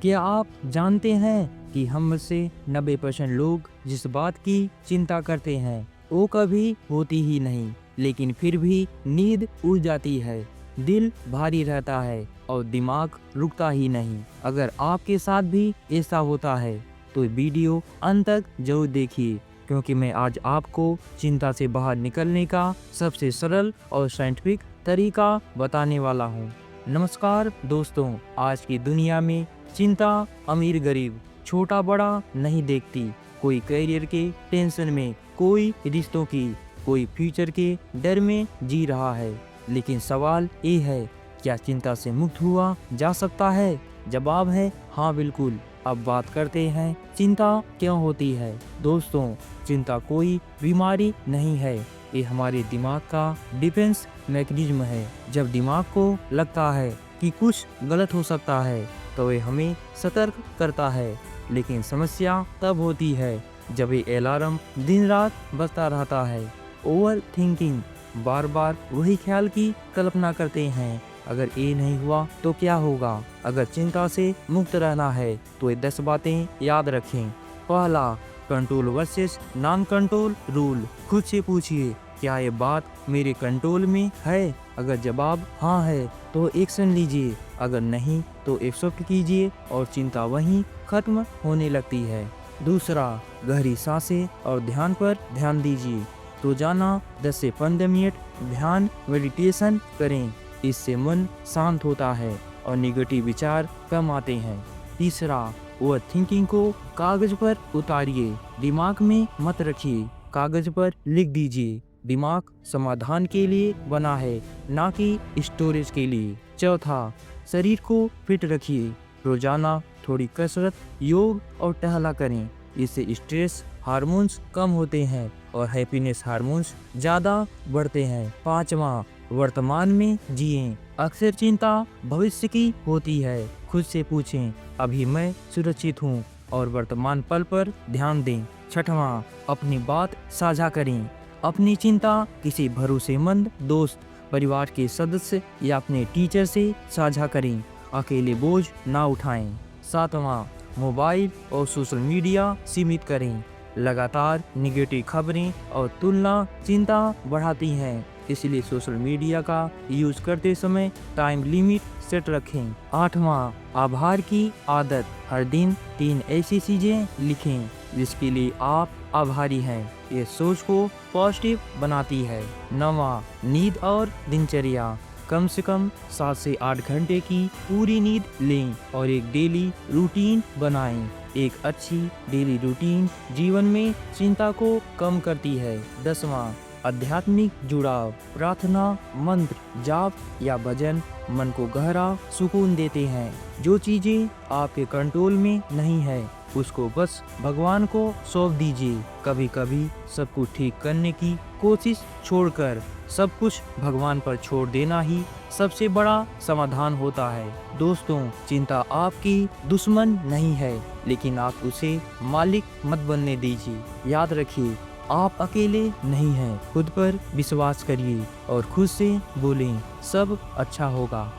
क्या आप जानते हैं कि हम में से 90% लोग जिस बात की चिंता करते हैं वो कभी होती ही नहीं, लेकिन फिर भी नींद उड़ जाती है, दिल भारी रहता है और दिमाग रुकता ही नहीं। अगर आपके साथ भी ऐसा होता है तो वीडियो अंत तक जरूर देखिए, क्योंकि मैं आज आपको चिंता से बाहर निकलने का सबसे सरल और साइंटिफिक तरीका बताने वाला हूँ। नमस्कार दोस्तों, आज की दुनिया में चिंता अमीर गरीब छोटा बड़ा नहीं देखती। कोई करियर के टेंशन में, कोई रिश्तों की, कोई फ्यूचर के डर में जी रहा है। लेकिन सवाल ये है, क्या चिंता से मुक्त हुआ जा सकता है? जवाब है हाँ, बिल्कुल। अब बात करते हैं चिंता क्यों होती है। दोस्तों, चिंता कोई बीमारी नहीं है, ये हमारे दिमाग का डिफेंस मैकेनिज्म है। जब दिमाग को लगता है कि कुछ गलत हो सकता है तो ये हमें सतर्क करता है। लेकिन समस्या तब होती है जब ये अलार्म दिन रात बजता रहता है। ओवर थिंकिंग, बार बार वही ख्याल की कल्पना करते हैं, अगर ये नहीं हुआ तो क्या होगा। अगर चिंता से मुक्त रहना है तो ये 10 बातें याद रखें। पहला, control versus non control rule. खुद से पूछिए, क्या ये बात मेरे कंट्रोल में है? अगर जवाब हाँ है तो एक्शन लीजिए, अगर नहीं तो एक्सेप्ट कीजिए और चिंता वहीं खत्म होने लगती है। दूसरा, गहरी सांसें और ध्यान पर ध्यान दीजिए। रोजाना 10 से 15 मिनट ध्यान मेडिटेशन करें, इससे मन शांत होता है और निगेटिव विचार कम आते हैं। तीसरा, ओवर थिंकिंग को कागज पर उतारिए, दिमाग में मत रखिए, कागज पर लिख दीजिए। दिमाग समाधान के लिए बना है, ना कि स्टोरेज के लिए। चौथा, शरीर को फिट रखिए, रोजाना थोड़ी कसरत, योग और टहला करें, इससे स्ट्रेस हार्मोन्स कम होते हैं और हैप्पीनेस हार्मोन्स ज़्यादा बढ़ते हैं। पांचवा, वर्तमान में जिएं। अक्सर चिंता भविष्य की होती है। खुद से पूछें, अभी मैं सुरक्षित हूँ, और वर्तमान पल पर ध्यान दें। छठवां, अपनी बात साझा करें। अपनी चिंता किसी भरोसेमंद दोस्त, परिवार के सदस्य या अपने टीचर से साझा करें, अकेले बोझ ना उठाएं। सातवां, मोबाइल और सोशल मीडिया सीमित करें। लगातार निगेटिव खबरें और तुलना चिंता बढ़ाती हैं, इसलिए सोशल मीडिया का यूज करते समय टाइम लिमिट सेट रखें। आठवां, आभार की आदत। हर दिन 3 ऐसी चीजें लिखें जिसके लिए आप आभारी हैं, ये सोच को पॉजिटिव बनाती है। नौवां, नींद और दिनचर्या। कम से कम 7 से 8 घंटे की पूरी नींद लें और एक डेली रूटीन बनाएं। एक अच्छी डेली रूटीन जीवन में चिंता को कम करती है। 10वां, आध्यात्मिक जुड़ाव। प्रार्थना, मंत्र, जाप या भजन मन को गहरा सुकून देते हैं। जो चीजें आपके कंट्रोल में नहीं है उसको बस भगवान को सौंप दीजिए। कभी कभी सब कुछ ठीक करने की कोशिश छोड़कर सब कुछ भगवान पर छोड़ देना ही सबसे बड़ा समाधान होता है। दोस्तों, चिंता आपकी दुश्मन नहीं है, लेकिन आप उसे मालिक मत बनने दीजिए। याद रखिए, आप अकेले नहीं हैं। खुद पर विश्वास करिए और खुद से बोलें, सब अच्छा होगा।